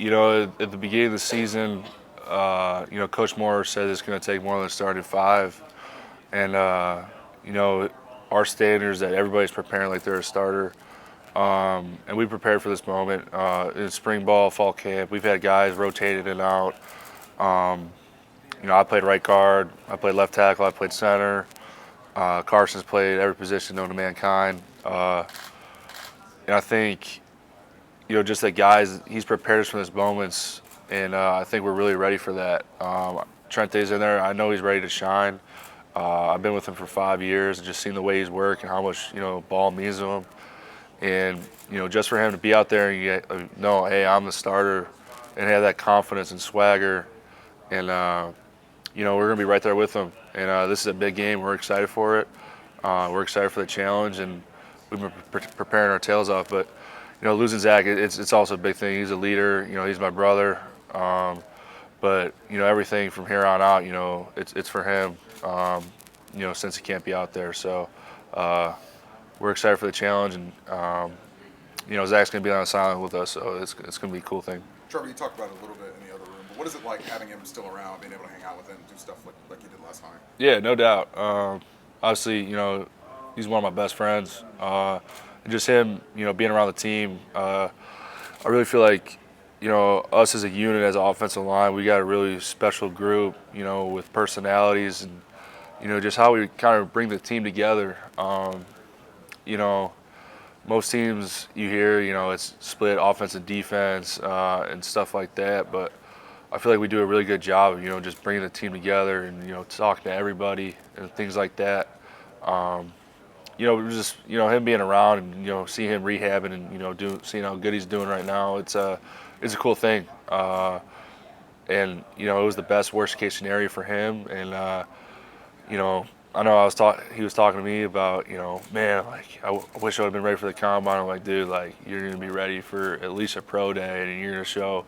At the beginning of the season, Coach Moore said it's going to take more than a starting five. And, our standard is that everybody's preparing like they're a starter. And we prepared for this moment in spring ball, fall camp. We've had guys rotated in and out. I played right guard, I played left tackle, I played center. Carson's played every position known to mankind. And I think, just that guys, he's prepared us for these moments, and I think we're really ready for that. Trente's in there. I know he's ready to shine. I've been with him for 5 years and just seen the way he's worked and how much, ball means to him. And, just for him to be out there and know, hey, I'm the starter, and have that confidence and swagger. And, we're going to be right there with him. And this is a big game. We're excited for it. We're excited for the challenge, and we've been preparing our tails off. But, losing Zach, it's also a big thing. He's a leader. He's my brother. But, everything from here on out, it's for him, since he can't be out there. So we're excited for the challenge. And, Zach's going to be on the sideline with us, so it's going to be a cool thing. Trevor, you talked about it a little bit in the other room, but what is it like having him still around, being able to hang out with him, do stuff like you did last time? Yeah, no doubt. Obviously, he's one of my best friends. And just him, being around the team, I really feel like, us as a unit, as an offensive line, we got a really special group, with personalities and, just how we kind of bring the team together. Most teams you hear, it's split offense and defense and stuff like that. But I feel like we do a really good job of, just bringing the team together and, talking to everybody and things like that. Just, him being around and, seeing him rehabbing and, seeing how good he's doing right now, it's a cool thing. And, it was the best worst case scenario for him. And, I know he was talking to me about, man, like, I wish I would have been ready for the combine. I'm like, dude, like, you're going to be ready for at least a pro day, and you're going to show,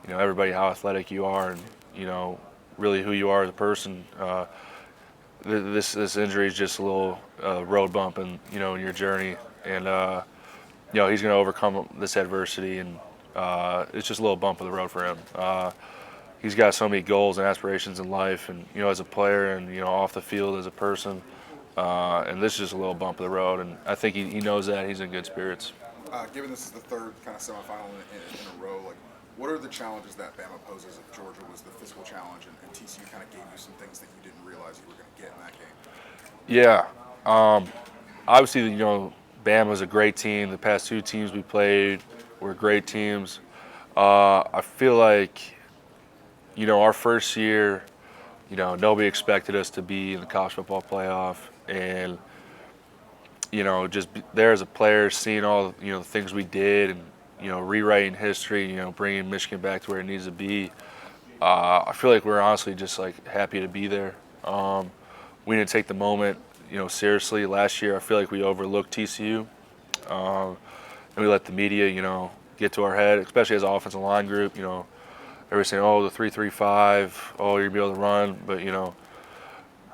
everybody how athletic you are and, really who you are as a person. This injury is just a little road bump in your journey, and he's going to overcome this adversity, and it's just a little bump of the road for him. He's got so many goals and aspirations in life, and as a player, and off the field as a person, and this is just a little bump of the road, and I think he knows that. He's in good spirits. Given this is the third kind of semifinal in a row, like, what are the challenges that Bama poses if Georgia was the physical challenge and TCU kind of gave you some things that you didn't realize you were going to get in that game? Yeah. Obviously, Bama's a great team. The past two teams we played were great teams. I feel like, our first year, nobody expected us to be in the college football playoff. And, just there as a player, seeing all, the things we did and, rewriting history, bringing Michigan back to where it needs to be. I feel like we're honestly just, like, happy to be there. We didn't take the moment, seriously. Last year, I feel like we overlooked TCU. And we let the media, get to our head, especially as an offensive line group, everybody's saying, oh, the 3-3-5, oh, you're going to be able to run. But,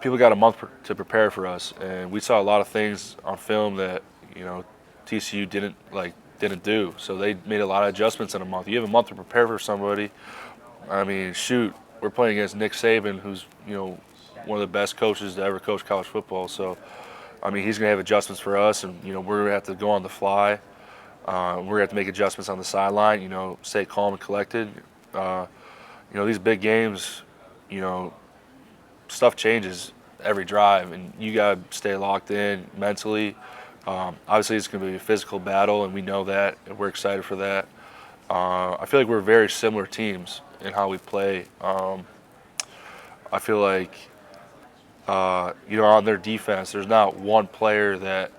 people got a month to prepare for us. And we saw a lot of things on film that, TCU didn't do. So they made a lot of adjustments in a month. You have a month to prepare for somebody. I mean, shoot, we're playing against Nick Saban, who's, one of the best coaches to ever coach college football. So, I mean, he's going to have adjustments for us, and, we're going to have to go on the fly. We're going to have to make adjustments on the sideline, stay calm and collected. These big games, stuff changes every drive, and you got to stay locked in mentally. Obviously, it's going to be a physical battle, and we know that, and we're excited for that. I feel like we're very similar teams in how we play. I feel like, on their defense, there's not one player that,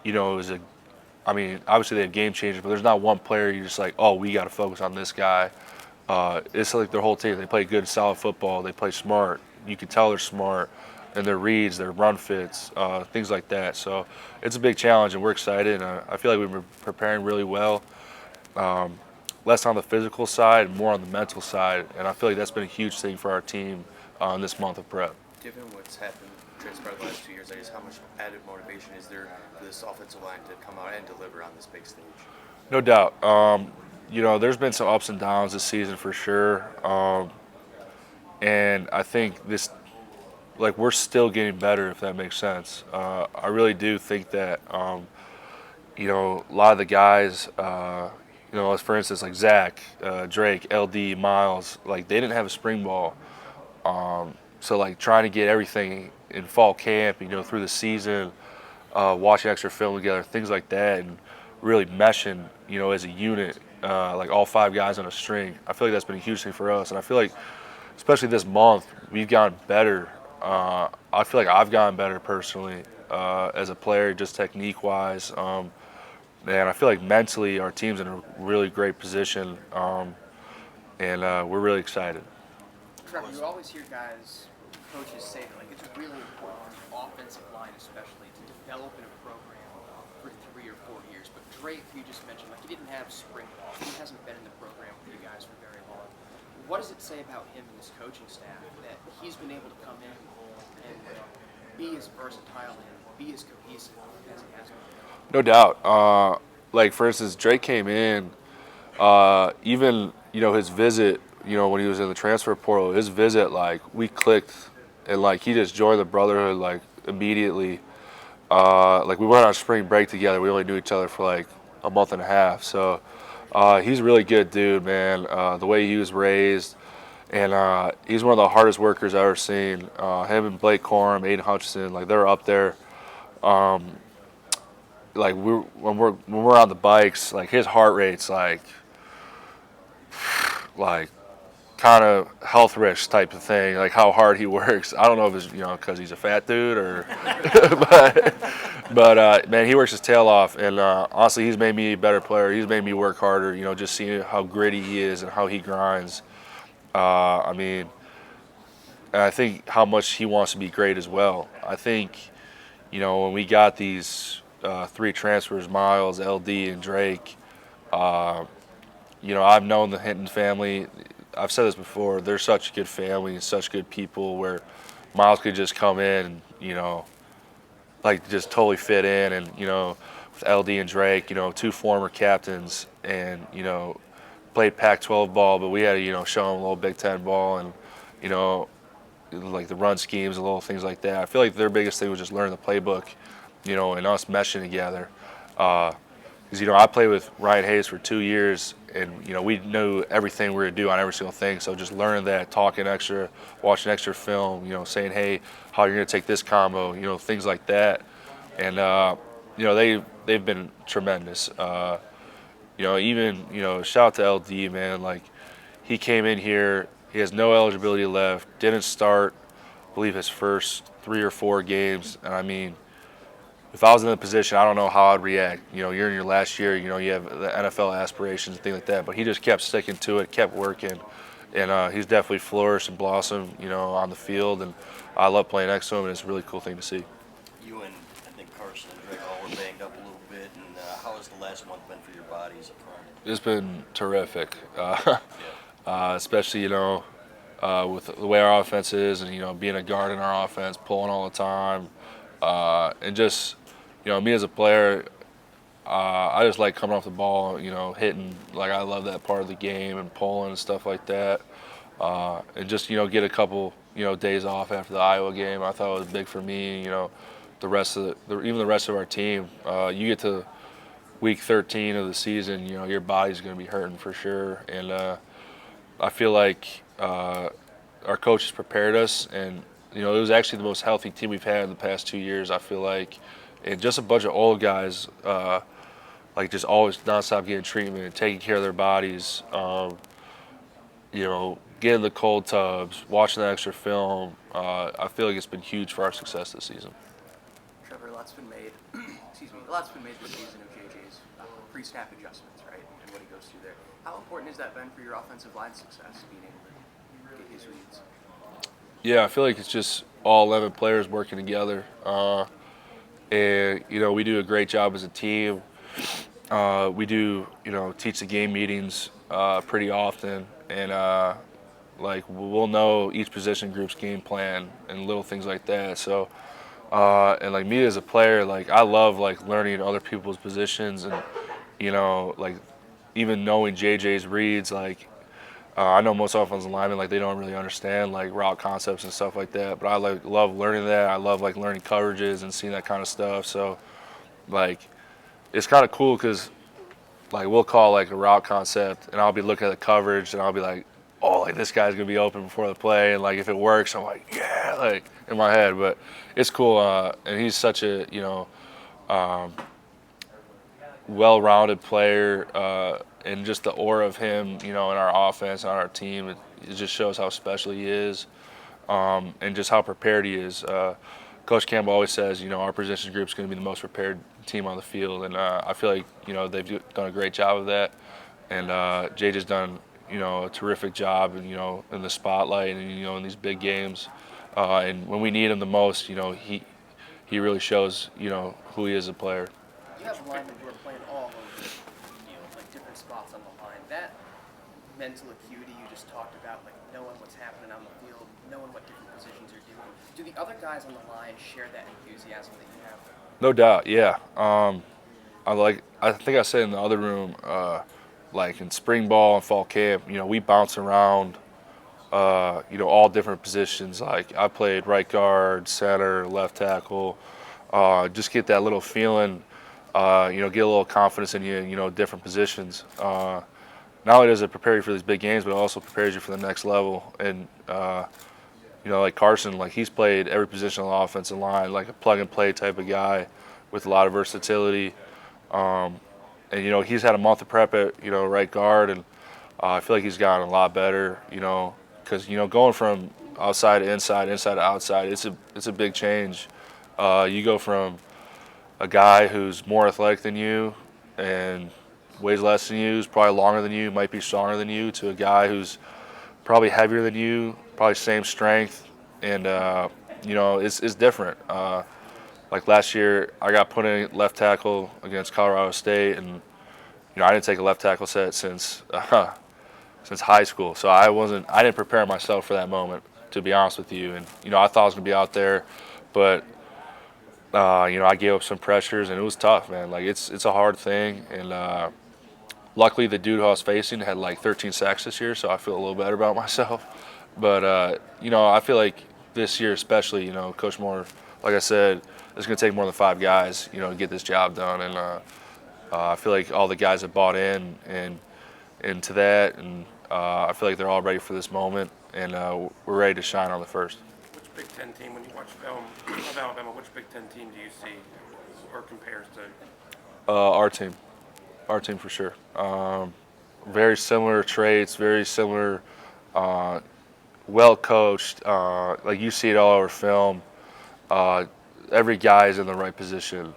is obviously they have game changers, but there's not one player you're just like, oh, we got to focus on this guy. It's like their whole team. They play good, solid football. They play smart. You can tell they're smart, and their reads, their run fits, things like that. So it's a big challenge, and we're excited. And I feel like we've been preparing really well. Less on the physical side, more on the mental side, and I feel like that's been a huge thing for our team in this month of prep. Given what's happened, transpired the last 2 years, I guess how much added motivation is there for this offensive line to come out and deliver on this big stage? No doubt. there's been some ups and downs this season for sure. And I think like, we're still getting better, if that makes sense. I really do think that, a lot of the guys, as for instance, like Zach, Drake, LD, Miles, like, they didn't have a spring ball. So, like, trying to get everything in fall camp, through the season, watching extra film together, things like that, and really meshing, as a unit, like all five guys on a string. I feel like that's been a huge thing for us, and I feel like, especially this month, we've gotten better. I feel like I've gotten better personally as a player, just technique-wise, and I feel like mentally our team's in a really great position, and we're really excited. Trevor, you always hear coaches say that it's really important on the offensive line, especially to develop in a program for 3 or 4 years. But Drake, you just mentioned, he didn't have spring ball. He hasn't been in the program with you guys for very long. What does it say about him and his coaching staff that he's been able to come in and be as versatile and be as cohesive as he has been? No doubt. Like, for instance, Drake came in, even, his visit, when he was in the transfer portal, his visit, like, we clicked, and, like, he just joined the brotherhood, like, immediately. Like, we went on spring break together. We only knew each other for, like, a month and a half. So he's a really good dude, man. The way he was raised, and he's one of the hardest workers I've ever seen. Him and Blake Corum, Aiden Hutchinson, like, they're up there. Like, when we're on the bikes, like, his heart rate's like kind of health risk type of thing, like how hard he works. I don't know if it's because he's a fat dude or, but man, he works his tail off, and honestly, he's made me a better player. He's made me work harder. Just seeing how gritty he is and how he grinds. I mean, and I think how much he wants to be great as well. I think when we got these 3 transfers, Miles, LD, and Drake. I've known the Hinton family. I've said this before. They're such a good family and such good people where Miles could just come in and, like, just totally fit in. And, with LD and Drake, 2 former captains and, played Pac-12 ball, but we had to, show them a little Big Ten ball and, you know, like the run schemes and little things like that. I feel like their biggest thing was just learning the playbook, and us meshing together. Because, I played with Ryan Hayes for 2 years, and, we knew everything we were going to do on every single thing. So just learning that, talking extra, watching extra film, saying, hey, how you're going to take this combo, things like that. And, they've been tremendous. Even, shout out to LD, man. Like, he came in here, he has no eligibility left, didn't start, I believe, his first 3 or 4 games. And, I mean, if I was in the position, I don't know how I'd react. You're in your last year, you have the NFL aspirations and things like that. But he just kept sticking to it, kept working. And he's definitely flourished and blossomed, on the field. And I love playing next to him, and it's a really cool thing to see. You and I think Carson and Drake all were banged up a little bit. And how has the last month been for your bodies up front? It's been terrific, especially, with the way our offense is and, being a guard in our offense, pulling all the time. And just, me as a player, I just like coming off the ball, hitting. Like, I love that part of the game and pulling and stuff like that. And just, get a couple, days off after the Iowa game. I thought it was big for me. The rest of even the rest of our team. You get to week 13 of the season, your body's going to be hurting for sure. And I feel like our coaches prepared us, and it was actually the most healthy team we've had in the past 2 years, I feel like. And just a bunch of old guys, like, just always nonstop getting treatment and taking care of their bodies, getting the cold tubs, watching the extra film. I feel like it's been huge for our success this season. Trevor, lots been made. Lots been made this season of JJ's pre-snap adjustments, right, and what he goes through there. How important has that been for your offensive line success, being able to get his reads? Yeah, I feel like it's just all 11 players working together. And, we do a great job as a team. We do, teach the game meetings pretty often. And, like, we'll know each position group's game plan and little things like that. So, and, like, me as a player, like, I love, like, learning other people's positions and, like, even knowing JJ's reads, like I know most offensive linemen like they don't really understand like route concepts and stuff like that, but I like love learning that. I love like learning coverages and seeing that kind of stuff. So like it's kind of cool because like we'll call like a route concept and I'll be looking at the coverage and I'll be like, oh, like this guy's gonna be open before the play, and like if it works, I'm like, yeah, like in my head. But it's cool, and he's such a well-rounded player, and just the aura of him, in our offense, on our team, it just shows how special he is, and just how prepared he is. Coach Campbell always says, our position group is going to be the most prepared team on the field, and I feel like, they've done a great job of that, and JJ's done, a terrific job, and in the spotlight, and in these big games, and when we need him the most, he really shows, who he is as a player. You have linemen who are playing all over the field, like different spots on the line. That mental acuity you just talked about, like knowing what's happening on the field, knowing what different positions you're doing. Do the other guys on the line share that enthusiasm that you have? No doubt, yeah. I think I said in the other room, like in spring ball and fall camp, we bounce around, all different positions. Like I played right guard, center, left tackle. Just get that little feeling, get a little confidence in you, different positions. Not only does it prepare you for these big games, but it also prepares you for the next level. And like Carson, like he's played every position on the offensive line, like a plug and play type of guy with a lot of versatility. And he's had a month of prep at right guard, and I feel like he's gotten a lot better. Because going from outside to inside, inside to outside, it's a big change. You go from a guy who's more athletic than you and weighs less than you, is probably longer than you, might be stronger than you, to a guy who's probably heavier than you, probably same strength, and it's different. Like last year, I got put in left tackle against Colorado State, and I didn't take a left tackle set since high school, so I didn't prepare myself for that moment, to be honest with you. And I thought I was gonna be out there, but I gave up some pressures, and it was tough, man. Like it's a hard thing, and luckily the dude who I was facing had like 13 sacks this year, so I feel a little better about myself. But I feel like this year especially, Coach Moore, like I said, it's gonna take more than 5 guys, to get this job done, and I feel like all the guys have bought in and into that, and I feel like they're all ready for this moment, and we're ready to shine on the first. Which Big Ten team, when you watch film of Alabama, which Big Ten team do you see or compares to? Our team for sure. Very similar traits, very similar, well coached. Like you see it all over film. Every guy is in the right position,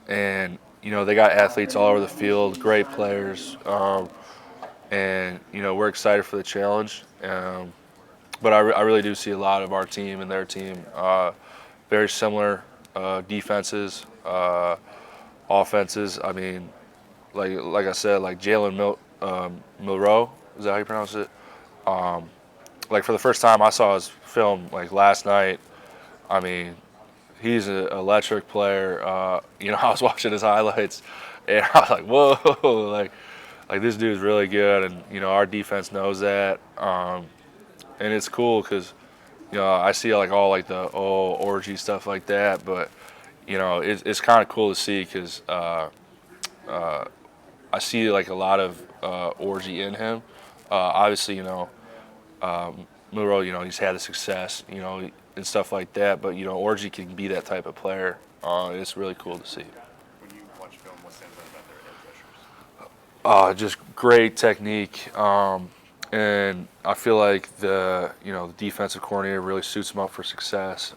and they got athletes all over the field, great players, and we're excited for the challenge. But I really do see a lot of our team and their team, very similar defenses, offenses. I mean, like I said, like Jalen Milroe, is that how you pronounce it? Like for the first time I saw his film like last night. I mean, he's an electric player. I was watching his highlights, and I was like, whoa, like this dude's really good, and our defense knows that. And it's cool because I see like all like the orgy stuff like that, but it's kind of cool to see because I see like a lot of orgy in him. Obviously, Milroe, he's had the success, and stuff like that, but orgy can be that type of player. It's really cool to see. When you watch film, what stands out about their edge rushers? Just great technique. And I feel like the defensive coordinator really suits them up for success.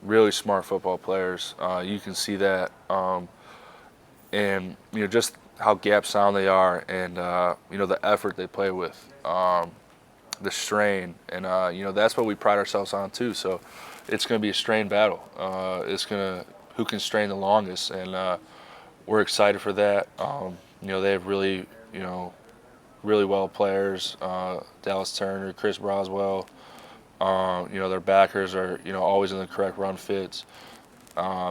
Really smart football players. You can see that, and just how gap sound they are, and the effort they play with, the strain, and that's what we pride ourselves on too. So it's going to be a strain battle. Who can strain the longest, and we're excited for that. They have really really well players, Dallas Turner, Chris Broswell. Their backers are always in the correct run fits.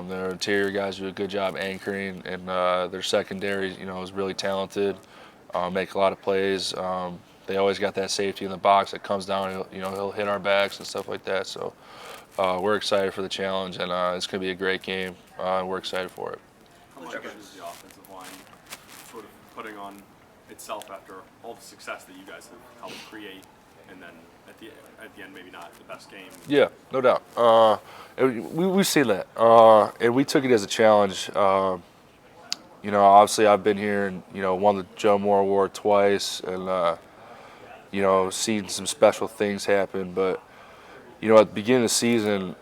Their interior guys do a good job anchoring, and their secondary, is really talented. Make a lot of plays. They always got that safety in the box that comes down. He'll hit our backs and stuff like that. So we're excited for the challenge, and it's going to be a great game. And we're excited for it. How much is the offensive line sort of putting on itself after all the success that you guys have helped create, and then at the end maybe not the best game? Yeah, no doubt. We've seen that, and we took it as a challenge. Obviously I've been here and won the Joe Moore Award twice, and seen some special things happen. But at the beginning of the season,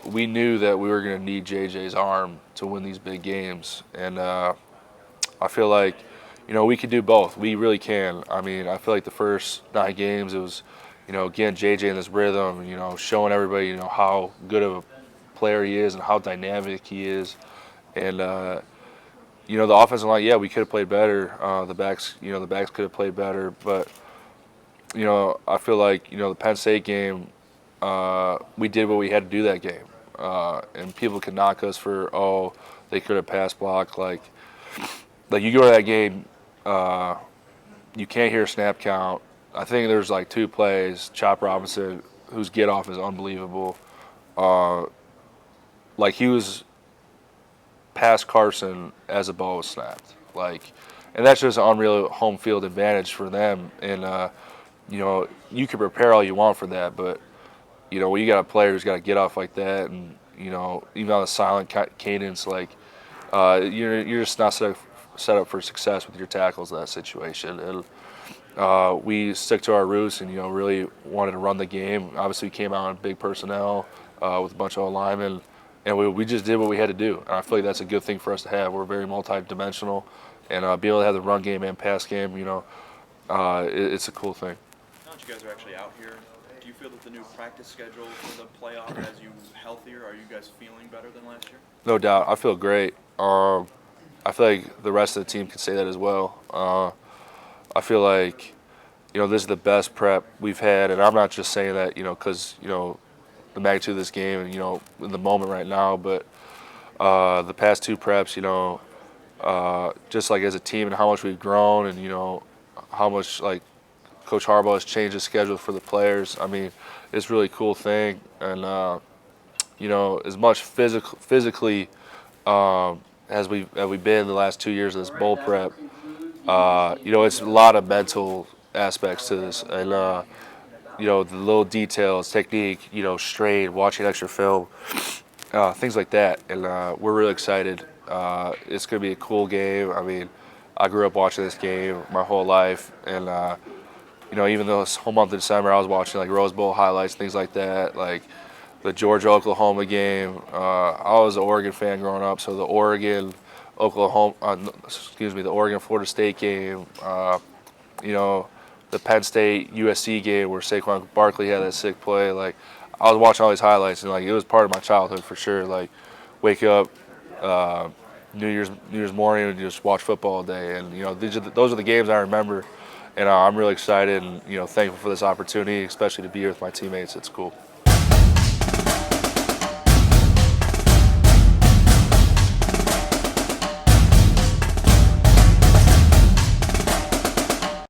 we knew that we were going to need JJ's arm to win these big games, and I feel like we can do both. We really can. I mean, I feel like the first 9 games it was again JJ in this rhythm, showing everybody how good of a player he is and how dynamic he is, and the offensive line, yeah, we could have played better. The backs could have played better, but I feel like the Penn State game, we did what we had to do that game, and people can knock us for they could have pass blocked. Like you go to that game, you can't hear a snap count. I think there's like 2 plays. Chop Robinson, whose get off is unbelievable. Like he was past Carson as a ball was snapped. And that's just an unreal home field advantage for them. And you can prepare all you want for that, but when you got a player who's got to get off like that, and even on a silent cadence, you're just not set up for success with your tackles in that situation. And we stuck to our roots and really wanted to run the game. Obviously, we came out in big personnel with a bunch of linemen. And we just did what we had to do. And I feel like that's a good thing for us to have. We're very multi-dimensional. And being able to have the run game and pass game, it's a cool thing. Now that you guys are actually out here, do you feel that the new practice schedule for the playoff has you healthier? Are you guys feeling better than last year? No doubt. I feel great. I feel like the rest of the team can say that as well. I feel like, this is the best prep we've had. And I'm not just saying that, because, the magnitude of this game and in the moment right now, but the past 2 preps, just like as a team and how much we've grown, and how much like Coach Harbaugh has changed his schedule for the players. I mean, it's a really cool thing, and as much physically as we've been the last 2 years of this bowl prep, it's a lot of mental aspects to this, and the little details, technique, strain, watching extra film, things like that. And we're really excited. It's going to be a cool game. I mean, I grew up watching this game my whole life. And, even though it's whole month of December, I was watching like Rose Bowl highlights, things like that, like the Georgia-Oklahoma game. I was an Oregon fan growing up, so the the Oregon-Florida State game, the Penn State USC game where Saquon Barkley had that sick play. Like, I was watching all these highlights, and it was part of my childhood for sure. Like, wake up New Year's morning and just watch football all day, and those are the games I remember, and I'm really excited and thankful for this opportunity, especially to be here with my teammates. It's cool.